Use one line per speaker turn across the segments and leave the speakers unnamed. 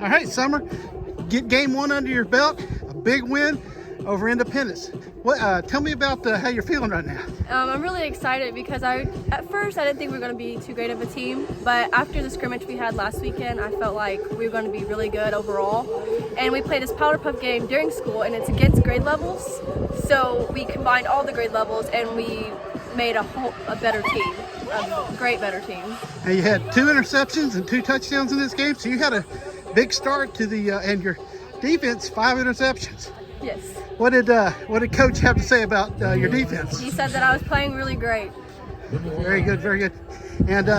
All right, Summer, get game one under your belt, a big win over Independence. Tell me about how you're feeling right now.
I'm really excited because at first I didn't think we were going to be too great of a team, but after the scrimmage we had last weekend, I felt like we were going to be really good overall. And we played this Powder Puff game during school, and it's against grade levels, so we combined all the grade levels and we made a better team, a great better team.
Now you had 2 interceptions and 2 touchdowns in this game, so you had a big start to the and your defense 5 interceptions.
Yes.
What did Coach have to say about your defense?
He said that I was playing really great.
Very good, very good. And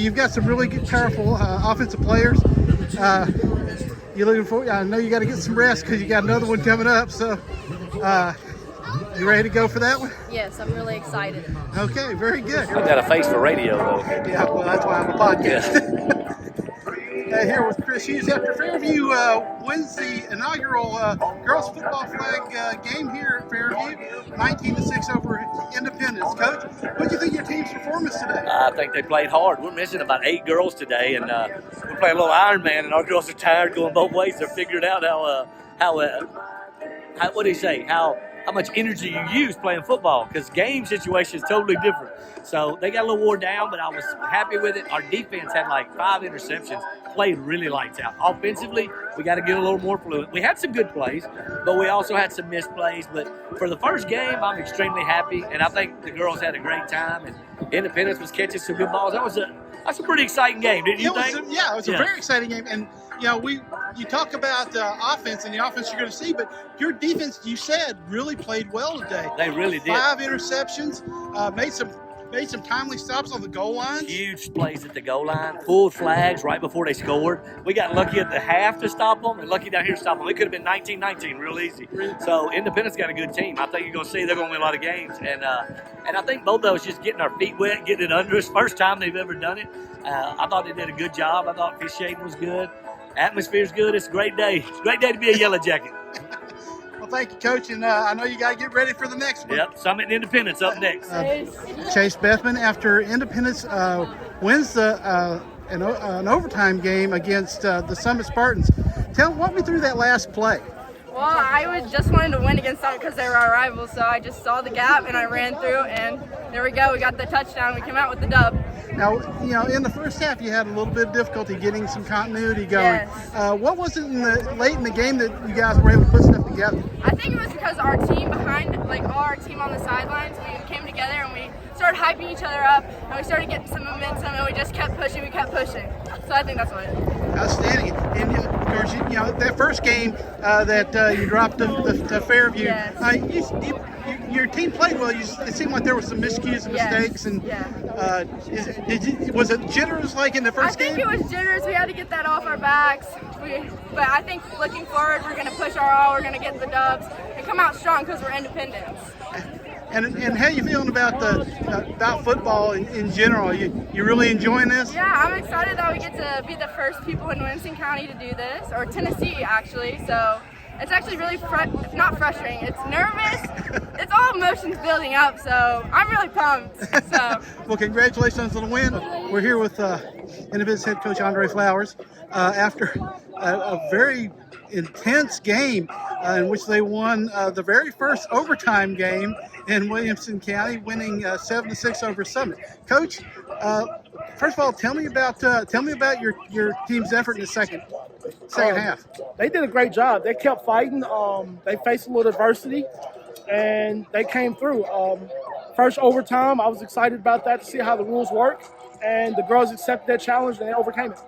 you've got some really good, powerful offensive players. You're looking for. I know you got to get some rest because you got another one coming up. So, you ready to go for that one?
Yes, I'm really excited.
Okay, very good.
I've got a face for radio, though.
Yeah, well, that's why I'm a podcast. Here with Chris Hughes after Fairview wins the inaugural girls football flag game here at Fairview, 19-6 over Independence. Coach, what do you think of your team's performance today?
I think they played hard. We're missing about 8 girls today, and we're playing a little Iron Man, and our girls are tired going both ways. They're figuring out how what do you say? How much energy you use playing football, because game situation is totally different. So they got a little wore down, but I was happy with it. Our defense had like 5 interceptions, played really lights out. Offensively, we got to get a little more fluid. We had some good plays, but we also had some missed plays. But for the first game, I'm extremely happy, and I think the girls had a great time, and Independence was catching some good balls. That's a pretty exciting game, didn't you think?
It was a very exciting game. And, you talk about offense and the offense you're going to see, but your defense, you said, really played well today.
They really did.
5 interceptions, made some timely stops on the goal line.
Huge plays at the goal line, pulled flags right before they scored. We got lucky at the half to stop them and lucky down here to stop them. It could have been 19-19 real easy. So Independence got a good team. I think you're going to see they're going to win a lot of games. And I think both of those just getting our feet wet, getting it under us. First time they've ever done it. I thought they did a good job. I thought officiating was good. Atmosphere's good. It's a great day. It's a great day to be a Yellow Jacket.
Well, thank you, Coach, and I know you got to get ready for the next one.
Yep, Summit and Independence up next.
Chaise Bethmann, after Independence wins an overtime game against the Summit Spartans. Walk me through that last play.
Well, I just wanted to win against them because they were our rivals, so I just saw the gap and I ran through, and there we go. We got the touchdown. We came out with the dub.
Now, in the first half, you had a little bit of difficulty getting some continuity going.
Yes.
What was it late in the game that you guys were able to put stuff together?
I think it was because our team all our team on the sidelines, we came together and we started hyping each other up, and we started getting some momentum, and we just kept pushing. So I think that's what.
Outstanding. And of course, that first game that you dropped to Fairview,
yes.
Your team played well. It seemed like there were some miscues and mistakes. And was it jitters like in the first game?
I think it was jitters. We had to get that off our backs. But I think looking forward, we're going to push our all. We're going to get the dubs and come out strong because we're Independents.
And how you feeling about football in general? You really enjoying this?
Yeah, I'm excited that we get to be the first people in Winston County to do this, or Tennessee actually. So it's actually really not frustrating. It's nervous. It's all emotions building up. So I'm really pumped. So
well, congratulations on the win. We're here with Independence head coach Andre Flowers after a very intense game in which they won the very first overtime game in Williamson County, winning 7-6 over Summit. Coach, first of all, tell me about your team's effort in the second half.
They did a great job. They kept fighting. They faced a little adversity, and they came through. First overtime, I was excited about that to see how the rules work, and the girls accepted that challenge and they overcame it.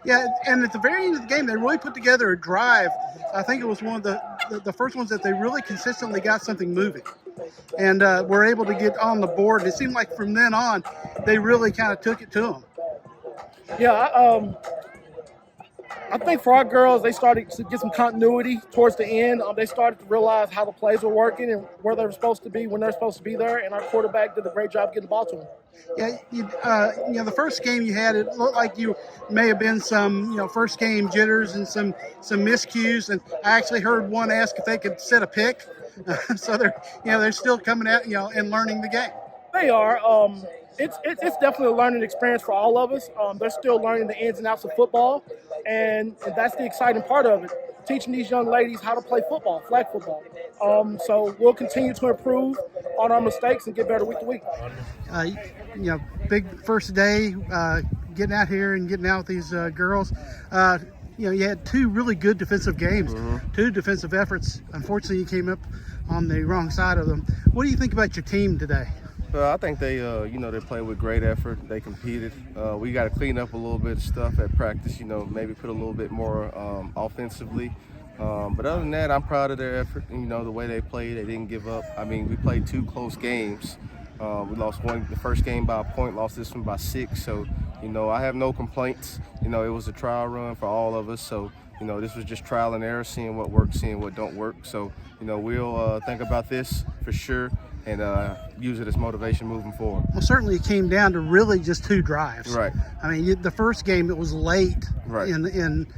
Yeah, and at the very end of the game, they really put together a drive. I think it was one of the first ones that they really consistently got something moving, and were able to get on the board. It seemed like from then on, they really kind of took it to them.
Yeah, I think for our girls, they started to get some continuity towards the end. They started to realize how the plays were working and where they were supposed to be when they're supposed to be there, and our quarterback did a great job getting the ball to them.
Yeah, the first game you had, it looked like you may have been some, first game jitters and some miscues. And I actually heard one ask if they could set a pick. So they're still coming out, and learning the game.
They are. It's definitely a learning experience for all of us. They're still learning the ins and outs of football, and that's the exciting part of it, teaching these young ladies how to play football, flag football. So we'll continue to improve on our mistakes and get better week to week.
Big first day, getting out here and getting out with these girls. You had two really good defensive games, two defensive efforts. Unfortunately, you came up on the wrong side of them. What do you think about your team today?
I think they, they played with great effort. They competed. We got to clean up a little bit of stuff at practice, maybe put a little bit more offensively. But other than that, I'm proud of their effort. The way they played, they didn't give up. I mean, we played two close games. We lost the first game by a point, lost this one by 6. So, I have no complaints. It was a trial run for all of us. So, this was just trial and error, seeing what works, seeing what don't work. So, we'll think about this for sure and use it as motivation moving forward.
Well, certainly it came down to really just 2 drives.
Right.
I mean, the first game, it was late.
Right.
And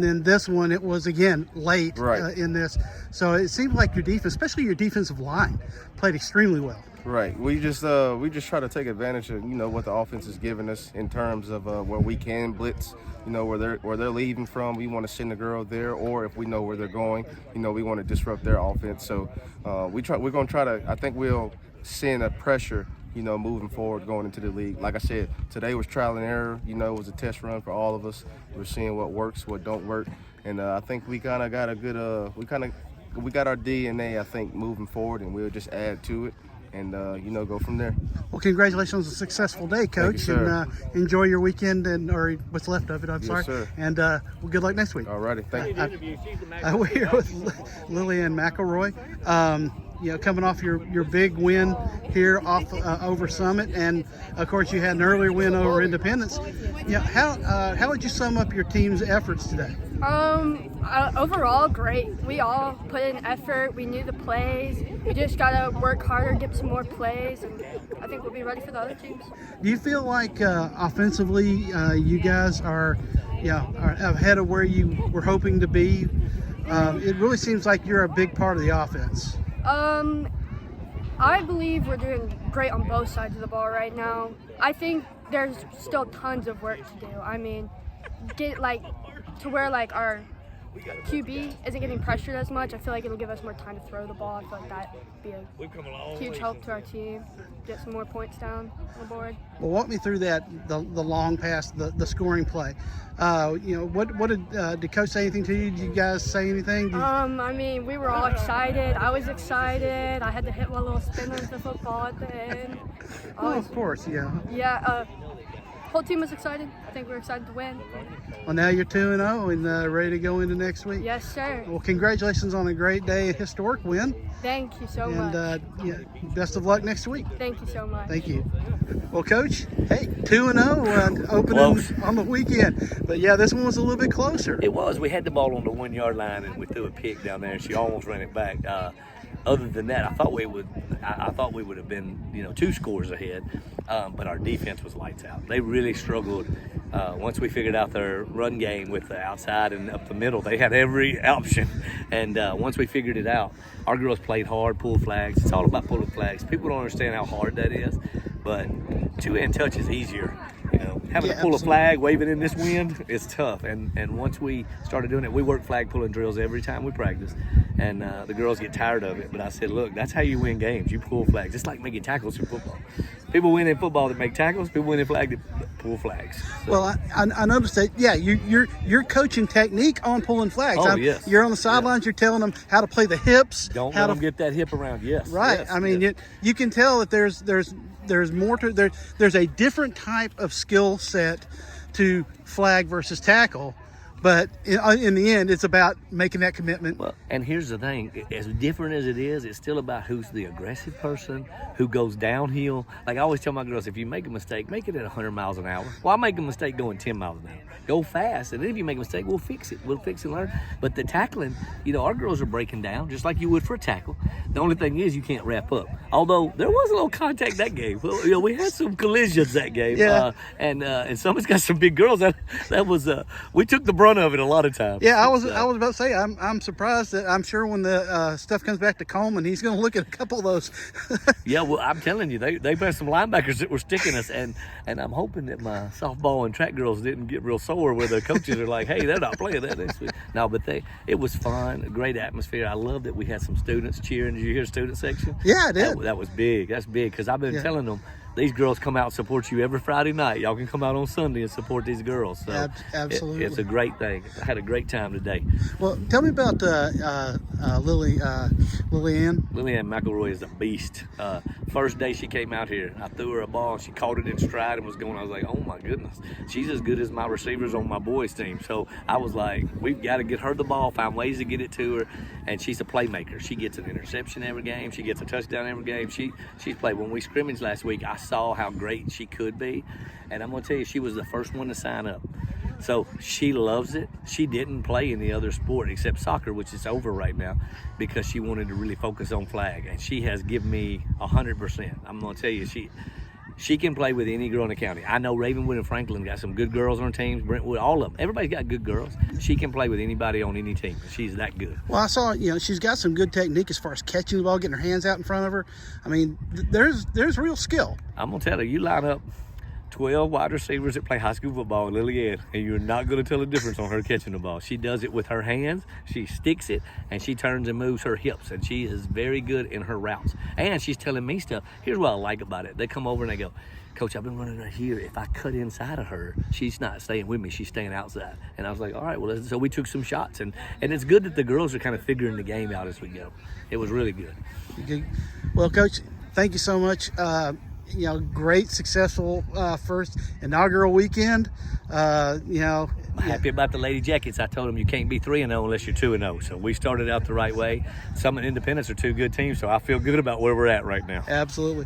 then this one, it was again late in this. So it seemed like your defense, especially your defensive line, played extremely well.
Right. We just try to take advantage of what the offense is giving us in terms of where we can blitz. Where they're leaving from, we want to send the girl there, or if we know where they're going, we want to disrupt their offense. So we're going to try to. I think we'll send a pressure. Moving forward, going into the league. Like I said, today was trial and error. It was a test run for all of us. We're seeing what works, what don't work, and I think we kind of got a good. We got our DNA, I think, moving forward, and we'll just add to it, and go from there.
Well, congratulations on a successful day, Coach,
Thank you,
and enjoy your weekend or what's left of it. I'm sorry.
Sir.
And well, good luck next week.
All righty, thank you.
We're here with LilyAnn McElroy. Coming off your big win here over Summit, and of course you had an earlier win over Independence. How would you sum up your team's efforts today?
Overall, great. We all put in effort. We knew the plays. We just gotta work harder, get some more plays, and I think we'll be ready for the other teams.
Do you feel like offensively you guys are ahead of where you were hoping to be? It really seems like you're a big part of the offense.
I believe we're doing great on both sides of the ball right now. I think there's still tons of work to do. I mean, get to where our QB isn't getting pressured as much. I feel like it'll give us more time to throw the ball. I feel like that'd be a huge help to our team. Get some more points down on the board.
Well, walk me through that, the long pass, the scoring play. What did Coach say anything to you? Did you guys say anything?
I mean, we were all excited. I was excited. I had to hit one little spin on the football at the end.
Of course, yeah.
Yeah, whole team was excited. I think we're excited to win.
Well, now you're 2-0 and ready to go into next week.
Yes, sir.
Well, congratulations on a great day, a historic win.
Thank you so much.
And best of luck next week.
Thank you so much.
Thank you. Well, Coach, hey, 2-0 opening on the weekend. But yeah, this one was a little bit closer.
It was. We had the ball on the 1 yard line and we threw a pick down there and she almost ran it back. Other than that, I thought we would have been, 2 scores ahead, but our defense was lights out. They really struggled. Once we figured out their run game with the outside and up the middle, they had every option. And once we figured it out, our girls played hard, pulled flags. It's all about pulling flags. People don't understand how hard that is, but 2-hand touch is easier. Having to pull a flag, wave it in this wind, it's tough. And once we started doing it, we work flag pulling drills every time we practice. And the girls get tired of it. But I said, look, that's how you win games. You pull flags. It's like making tackles in football. People win in football that make tackles. People win in flag that pull flags. So.
Well, I noticed that. Yeah, you're coaching technique on pulling flags.
Oh, yes.
You're on the sidelines. Yes. You're telling them how to play the hips.
Don't let them get that hip around. Yes.
Right.
Yes,
I mean, you can tell that there's more to there. There's a different type of skill set to flag versus tackle. But in the end, it's about making that commitment.
Well, and here's the thing. As different as it is, it's still about who's the aggressive person, who goes downhill. Like I always tell my girls, if you make a mistake, make it at 100 miles an hour. Well, I make a mistake going 10 miles an hour. Go fast, and then if you make a mistake, we'll fix it. We'll fix and learn. But the tackling, our girls are breaking down just like you would for a tackle. The only thing is you can't wrap up. Although there was a little contact that game. Well, we had some collisions that game.
Yeah.
And someone's got some big girls. That was we took the brunt fun of it a lot of times.
Yeah, I was about to say I'm surprised that I'm sure when the stuff comes back to Coleman, he's going to look at a couple of those.
Yeah, well, I'm telling you, they had some linebackers that were sticking us, and I'm hoping that my softball and track girls didn't get real sore where the coaches are like, hey, they're not playing that this week. No, but it was fun, a great atmosphere. I love that we had some students cheering. Did you hear the student section?
Yeah, I did.
That was big. That's big because I've been telling them, these girls come out and support you every Friday night. Y'all can come out on Sunday and support these girls. So
absolutely.
It's a great thing. I had a great time today.
Well, tell me about LilyAnn.
LilyAnn McElroy is a beast. First day she came out here, I threw her a ball. She caught it in stride and was going. I was like, oh my goodness, she's as good as my receivers on my boys team. So I was like, we've got to get her the ball, find ways to get it to her. And she's a playmaker. She gets an interception every game. She gets a touchdown every game. She's played. When we scrimmaged last week, I saw how great she could be. And I'm going to tell you, she was the first one to sign up. So she loves it. She didn't play any other sport except soccer, which is over right now, because she wanted to really focus on flag. And she has given me 100%. I'm going to tell you, she can play with any girl in the county. I know Ravenwood and Franklin got some good girls on her teams. Brentwood, all of them. Everybody's got good girls. She can play with anybody on any team. She's that good.
Well, I saw, she's got some good technique as far as catching the ball, getting her hands out in front of her. I mean, there's real skill.
I'm going to tell her, you line up 12 wide receivers that play high school football in LilyAnn, and you're not going to tell a difference on her catching the ball. She does it with her hands, she sticks it, and she turns and moves her hips, and she is very good in her routes. And she's telling me stuff. Here's what I like about it. They come over and they go, Coach, I've been running right here. If I cut inside of her, she's not staying with me. She's staying outside. And I was like, all right, well, so we took some shots. And it's good that the girls are kind of figuring the game out as we go. It was really good.
Okay. Well, Coach, thank you so much. Great, successful first inaugural weekend.
I'm happy about the Lady Jackets. I told them you can't be 3-0 unless you're 2-0. So we started out the right way. Summit and Independence are two good teams, so I feel good about where we're at right now.
Absolutely.